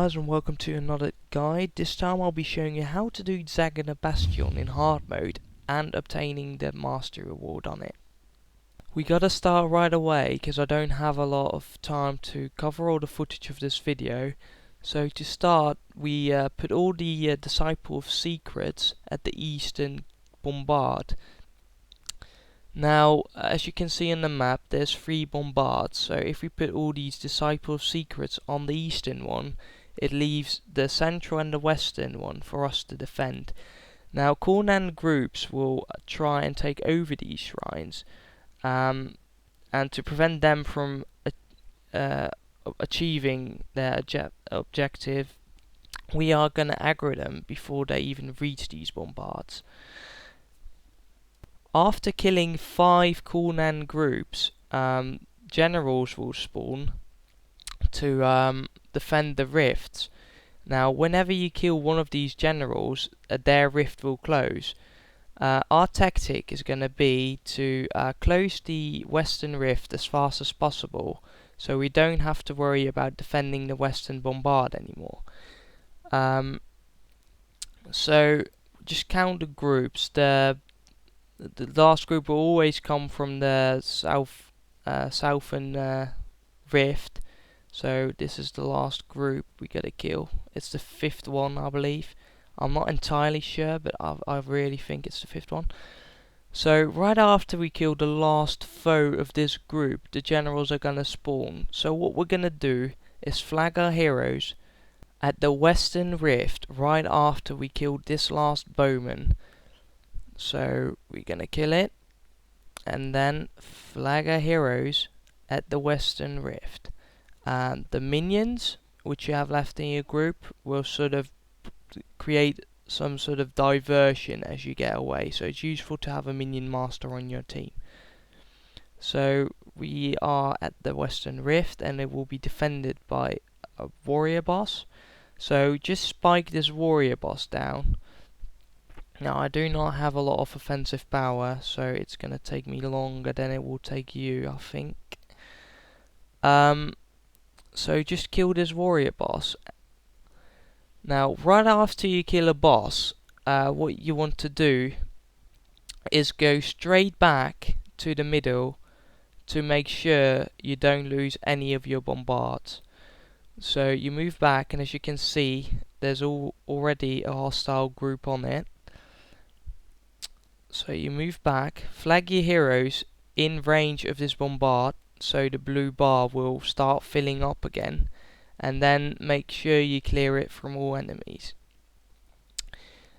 guys, and welcome to another guide. This time I'll be showing you how to do Dzagonur Bastion in hard mode and obtaining the mastery reward on it. We gotta start right away because I don't have a lot of time to cover all the footage of this video. So to start, we put all the Disciple of Secrets at the eastern bombard. Now, as you can see on the map, there's 3 bombards, so if we put all these Disciple of Secrets on the eastern one, it leaves the central and the western one for us to defend. Now, Khornan groups will try and take over these shrines, and to prevent them from achieving their objective, we are going to aggro them before they even reach these bombards. After killing 5 Khornan groups, generals will spawn to defend the rifts. Now, whenever you kill one of these generals, their rift will close. Our tactic is going to be to close the western rift as fast as possible, so we don't have to worry about defending the western bombard anymore. So just count the groups. The last group will always come from the southern rift, so this is the last group we gotta kill. It's the 5th one, I believe. I'm not entirely sure, but I really think it's the 5th one. So right after we kill the last foe of this group, the generals are gonna spawn. So what we're gonna do is flag our heroes at the western rift right after we kill this last bowman. So we're gonna kill it and then flag our heroes at the western rift. The minions which you have left in your group will sort of create some sort of diversion as you get away, so it's useful to have a minion master on your team. So we are at the western rift and it will be defended by a warrior boss, so just spike this warrior boss down. Now, I do not have a lot of offensive power, so it's going to take me longer than it will take you, I think. So just kill this warrior boss. Now, right after you kill a boss, what you want to do is go straight back to the middle to make sure you don't lose any of your bombards. So you move back, and as you can see, there's already a hostile group on it. So you move back, flag your heroes in range of this bombard, so the blue bar will start filling up again, and then make sure you clear it from all enemies.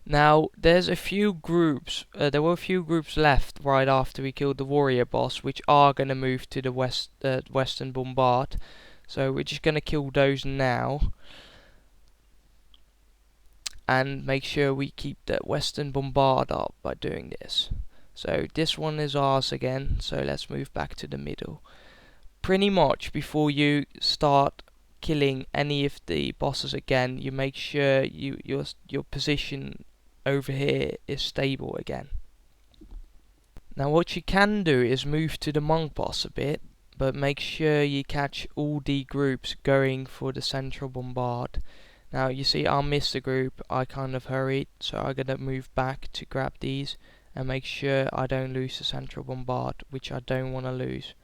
Now, there's a few groups, there were a few groups left right after we killed the warrior boss, which are going to move to the western bombard, so we're just going to kill those now. And make sure we keep that western bombard up by doing this. So this one is ours again, so let's move back to the middle. Pretty much before you start killing any of the bosses again, you make sure your position over here is stable again. Now what you can do is move to the monk boss a bit, but make sure you catch all the groups going for the central bombard. Now you see I missed the group, I kind of hurried, so I'm gonna move back to grab these and make sure I don't lose the central bombard, which I don't want to lose.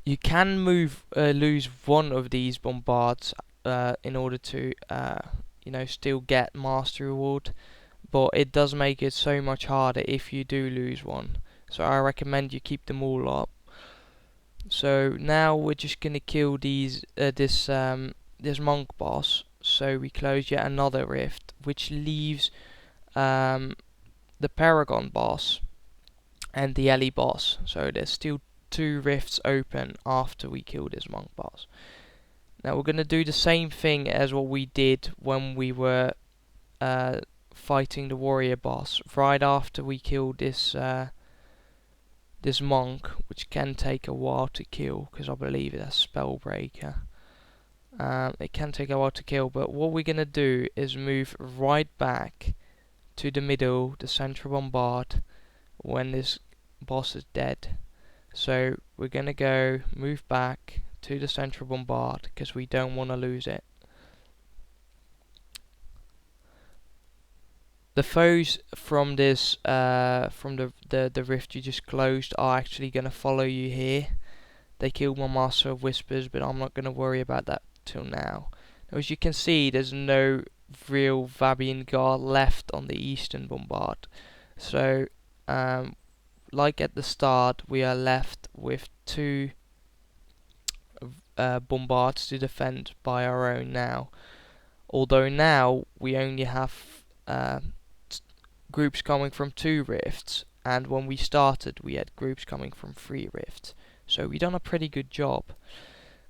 You can lose one of these bombards in order to still get mastery reward, but it does make it so much harder if you do lose one, so I recommend you keep them all up. So now we're just gonna kill this monk boss, so we close yet another rift, which leaves the paragon boss and the alley boss, so there's still 2 rifts open after we kill this monk boss. Now we're going to do the same thing as what we did when we were fighting the warrior boss, right after we killed this monk, which can take a while to kill because I believe it's a spellbreaker. It can take a while to kill, but what we're going to do is move right back to the middle, the central bombard, when this boss is dead. So we're going to go move back to the central bombard because we don't want to lose it. The foes from this, from the rift you just closed, are actually going to follow you here. They killed my Master of Whispers, but I'm not going to worry about that till now. Now, as you can see, there's no real Vabian guard left on the eastern bombard. So, like at the start, we are left with 2 bombards to defend by our own now. Although now we only have groups coming from 2 rifts, and when we started we had groups coming from 3 rifts. So we've done a pretty good job.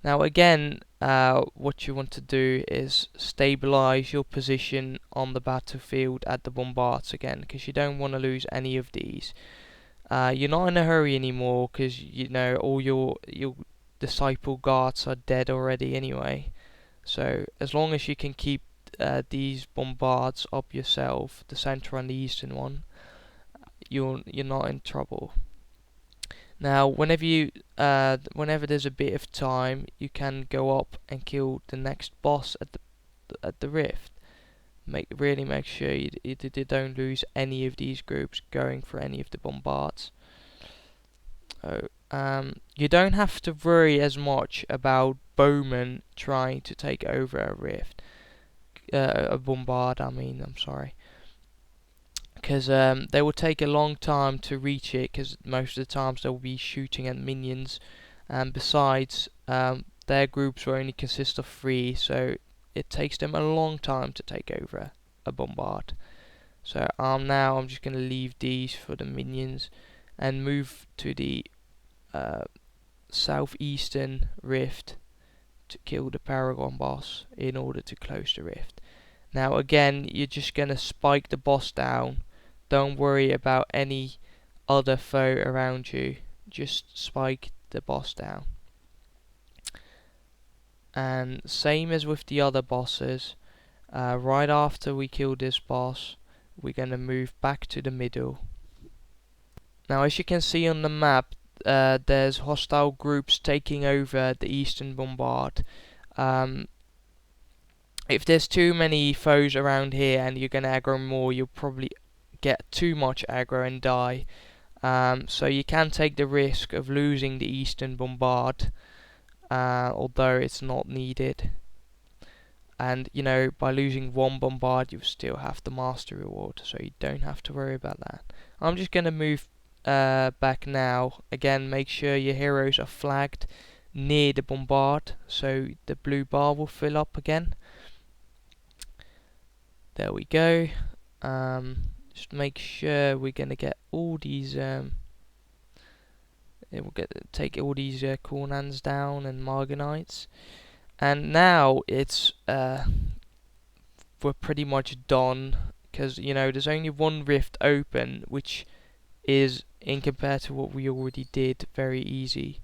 Now again, what you want to do is stabilize your position on the battlefield at the bombards again, because you don't want to lose any of these. You're not in a hurry anymore, because you know all your disciple guards are dead already anyway. So as long as you can keep these bombards up yourself, the center and the eastern one, you're not in trouble. Now, whenever there's a bit of time, you can go up and kill the next boss at the rift. Really make sure you don't lose any of these groups going for any of the bombards. You don't have to worry as much about bowmen trying to take over a rift, a bombard. I'm sorry, because they will take a long time to reach it, because most of the times they'll be shooting at minions, and besides, their groups will only consist of 3, so it takes them a long time to take over a bombard. So now I'm just going to leave these for the minions and move to the southeastern rift to kill the Paragon boss in order to close the rift. Now again, you're just going to spike the boss down. Don't worry about any other foe around you, just spike the boss down. And same as with the other bosses, right after we kill this boss, we're going to move back to the middle. Now as you can see on the map, there's hostile groups taking over the eastern bombard. If there's too many foes around here and you're going to aggro more, you'll probably get too much aggro and die. So you can take the risk of losing the eastern bombard, although it's not needed. And you know, by losing 1 bombard, you still have the master reward, so you don't have to worry about that. I'm just going to move back now. Again, make sure your heroes are flagged near the bombard, so the blue bar will fill up again. There we go. Just make sure we're gonna get all these. Take all these Cornans down and Marganites, and now it's we're pretty much done, because you know there's only 1 rift open, which is, in compared to what we already did, very easy.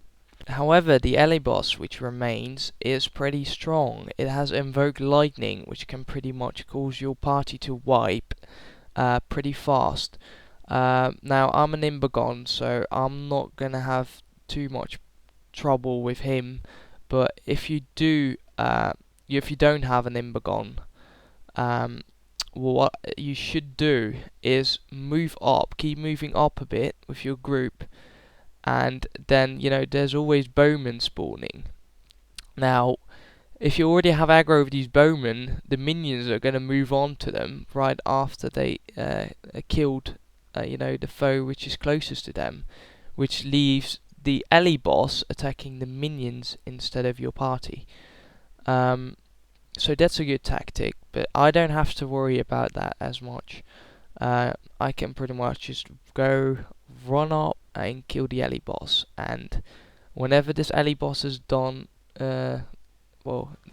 However, the Ellie boss which remains is pretty strong. It has invoked lightning, which can pretty much cause your party to wipe pretty fast. Now I'm an Imbergon, so I'm not gonna have too much trouble with him. But if you do, if you don't have an Imbergon, what you should do is move up, keep moving up a bit with your group, and then you know there's always bowmen spawning. Now, if you already have aggro of these bowmen, the minions are going to move on to them right after they killed, you know, the foe which is closest to them, which leaves the Ellie boss attacking the minions instead of your party. So that's a good tactic, but I don't have to worry about that as much. I can pretty much just go run up and kill the Ellie boss, and whenever this Ellie boss is done,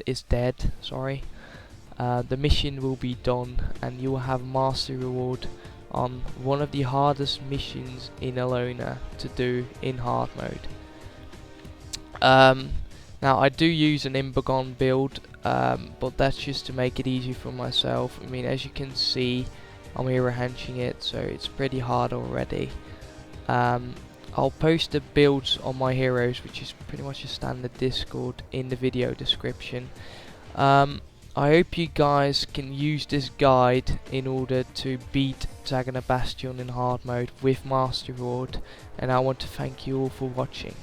is dead, sorry, the mission will be done and you will have mastery reward on one of the hardest missions in Alona to do in hard mode. Now I do use an Imbergon build, but that's just to make it easy for myself. I mean, as you can see, I'm hero henching it, so it's pretty hard already. I'll post the builds on my heroes, which is pretty much a standard Discord, in the video description. I hope you guys can use this guide in order to beat Dzagonur Bastion in hard mode with Master Reward, and I want to thank you all for watching.